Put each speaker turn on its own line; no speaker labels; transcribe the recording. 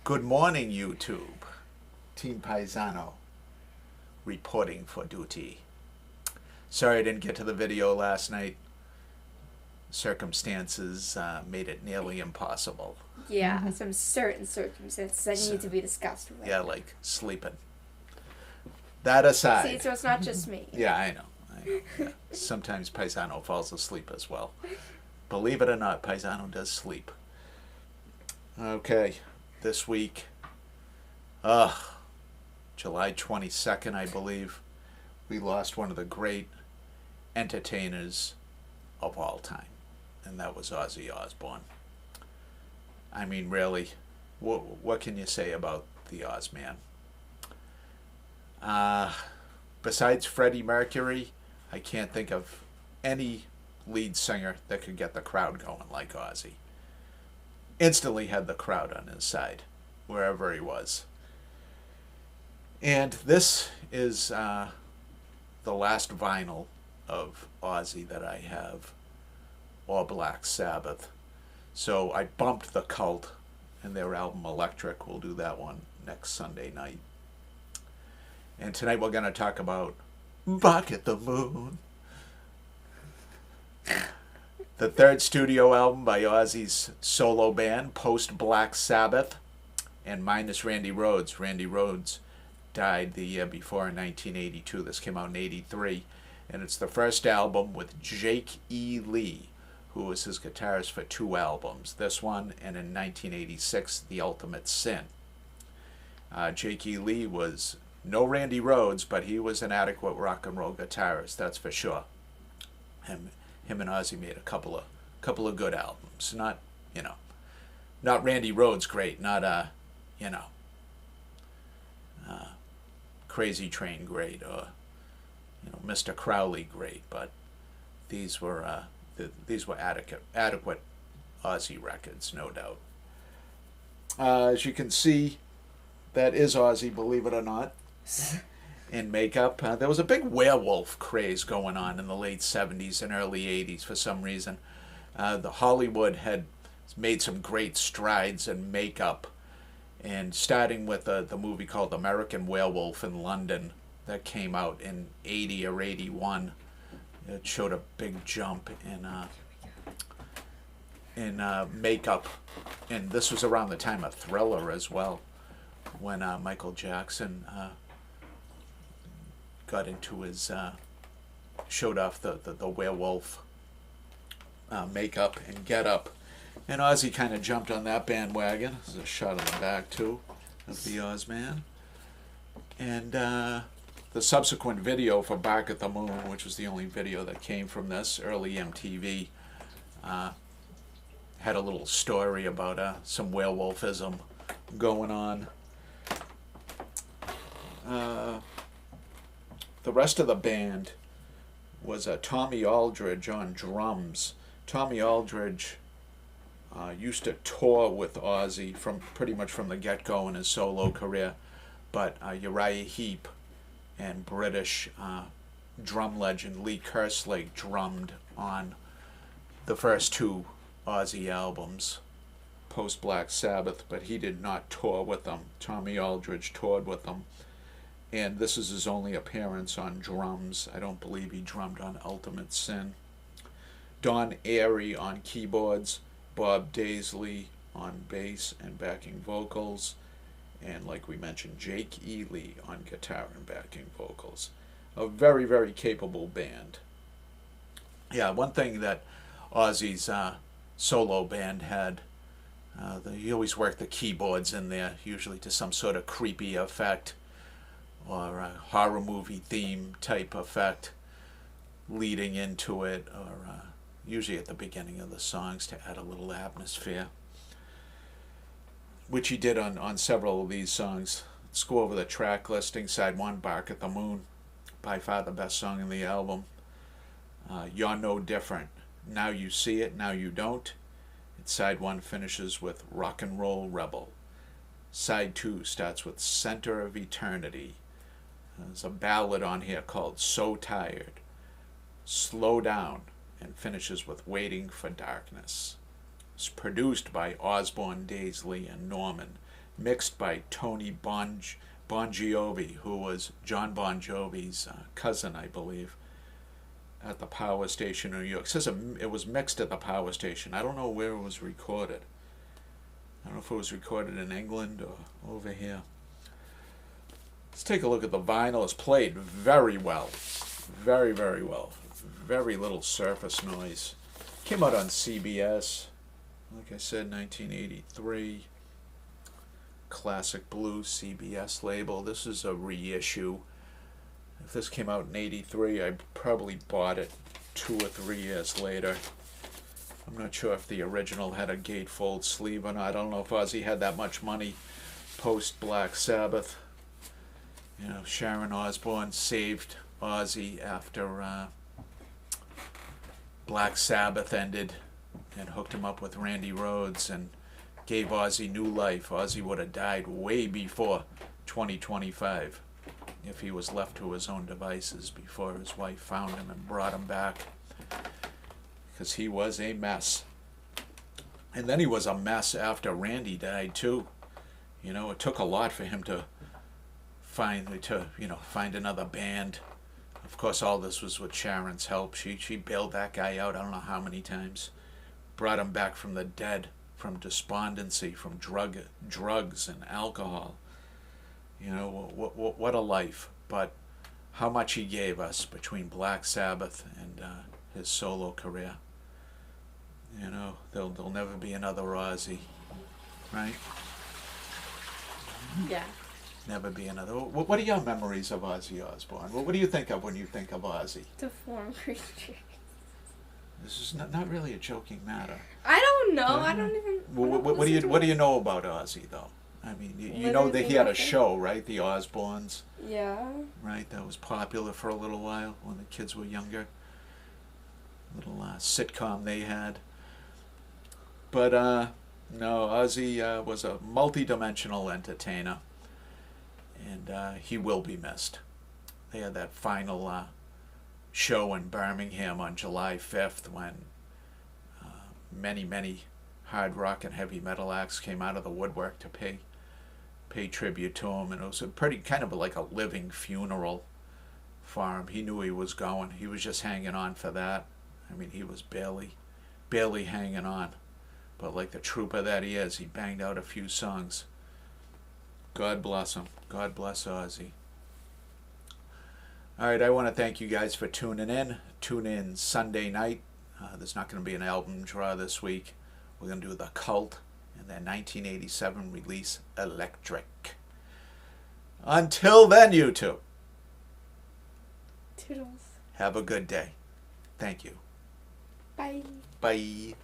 Good morning, YouTube. Team Paisano reporting for duty. Sorry I didn't get to the video last night. Circumstances made it nearly impossible.
Yeah, some certain circumstances that need to be discussed with.
Yeah, like sleeping. That aside.
See, so it's not just me.
Yeah, I know. Yeah. Sometimes Paisano falls asleep as well. Believe it or not, Paisano does sleep. Okay, this week, July 22nd, I believe, we lost one of the great entertainers of all time, and that was Ozzy Osbourne. I mean, really, what can you say about the Oz man? Besides Freddie Mercury, I can't think of any lead singer that could get the crowd going like Ozzy. Instantly had the crowd on his side, wherever he was. And this is the last vinyl of Ozzy that I have, or Black Sabbath. So I bumped The Cult and their album Electric. We'll do that one next Sunday night. And tonight we're going to talk about Bark at the Moon. The third studio album by Ozzy's solo band, post-Black Sabbath, and minus Randy Rhoads. Randy Rhoads died the year before in 1982. This came out in 83. And it's the first album with Jake E. Lee, who was his guitarist for two albums. This one, and in 1986, The Ultimate Sin. Jake E. Lee was no Randy Rhoads, but he was an adequate rock and roll guitarist, that's for sure. Him and Ozzy made a couple of good albums. Not Randy Rhoads great, not Crazy Train great, or Mr. Crowley great, but these were adequate Ozzy records, no doubt. As you can see, that is Ozzy, believe it or not. In makeup. There was a big werewolf craze going on in the late 70s and early 80s for some reason. The Hollywood had made some great strides in makeup, and starting with the movie called American Werewolf in London that came out in 80 or 81. It showed a big jump in makeup, and this was around the time of Thriller as well, when Michael Jackson got into his, showed off the werewolf makeup and getup. And Ozzy kind of jumped on that bandwagon. There's a shot of the back, too, of the Ozman. And the subsequent video for Bark at the Moon, which was the only video that came from this, early MTV, had a little story about some werewolfism going on. The rest of the band was Tommy Aldridge on drums. Tommy Aldridge used to tour with Ozzy pretty much from the get-go in his solo career, but Uriah Heep and British drum legend Lee Kerslake drummed on the first two Ozzy albums, post-Black Sabbath, but he did not tour with them. Tommy Aldridge toured with them. And this is his only appearance on drums. I don't believe he drummed on Ultimate Sin. Don Airey on keyboards, Bob Daisley on bass and backing vocals, and like we mentioned, Jake E. Lee on guitar and backing vocals. A very, very capable band. Yeah, one thing that Ozzy's solo band had, he always worked the keyboards in there, usually to some sort of creepy effect, or a horror movie theme type effect leading into it, or usually at the beginning of the songs to add a little atmosphere, which he did on several of these songs. Let's go over the track listing. Side 1, Bark at the Moon, by far the best song in the album. You're No Different, Now You See It, Now You Don't. And side 1 finishes with Rock and Roll Rebel. Side 2 starts with Center of Eternity. There's a ballad on here called So Tired, Slow Down, and finishes with Waiting for Darkness. It's produced by Osbourne, Daisley, and Norman. mixed by Tony Bon Jovi, who was John Bon Jovi's cousin, I believe, at the power station in New York. It says it was mixed at the power station. I don't know where it was recorded. I don't know if it was recorded in England or over here. Let's take a look at the vinyl. It's played very well. Very, very well. Very little surface noise. Came out on CBS. Like I said, 1983. Classic Blues CBS label. This is a reissue. If this came out in 83, I probably bought it 2 or 3 years later. I'm not sure if the original had a gatefold sleeve or not. I don't know if Ozzy had that much money post Black Sabbath. You know, Sharon Osbourne saved Ozzy after Black Sabbath ended and hooked him up with Randy Rhoads and gave Ozzy new life. Ozzy would have died way before 2025 if he was left to his own devices before his wife found him and brought him back, because he was a mess. And then he was a mess after Randy died too. You know, it took a lot for him to find another band. Of course, all this was with Sharon's help. She bailed that guy out I don't know how many times. Brought him back from the dead, from despondency, from drugs and alcohol. You know, what a life. But how much he gave us between Black Sabbath and his solo career. You know, there'll never be another Ozzy, right?
Yeah.
Never be another. What are your memories of Ozzy Osbourne? What do you think of when you think of Ozzy?
Deformed creature.
This is not really a joking matter.
I don't know. I don't even.
What do you know about Ozzy though? I mean, you know that he had a show, right? The Osbournes.
Yeah.
Right, that was popular for a little while when the kids were younger. Little sitcom they had. But no, Ozzy was a multi-dimensional entertainer, and he will be missed. They had that final show in Birmingham on July 5th when many hard rock and heavy metal acts came out of the woodwork to pay tribute to him, and it was a pretty kind of like a living funeral for him. He knew he was going. He was just hanging on for that. I mean, he was barely hanging on. But like the trooper that he is, he banged out a few songs. God bless him. God bless Ozzy. All right, I want to thank you guys for tuning in. Tune in Sunday night. There's not going to be an album draw this week. We're going to do The Cult and their 1987 release, Electric. Until then, you two.
Toodles.
Have a good day. Thank you.
Bye.
Bye.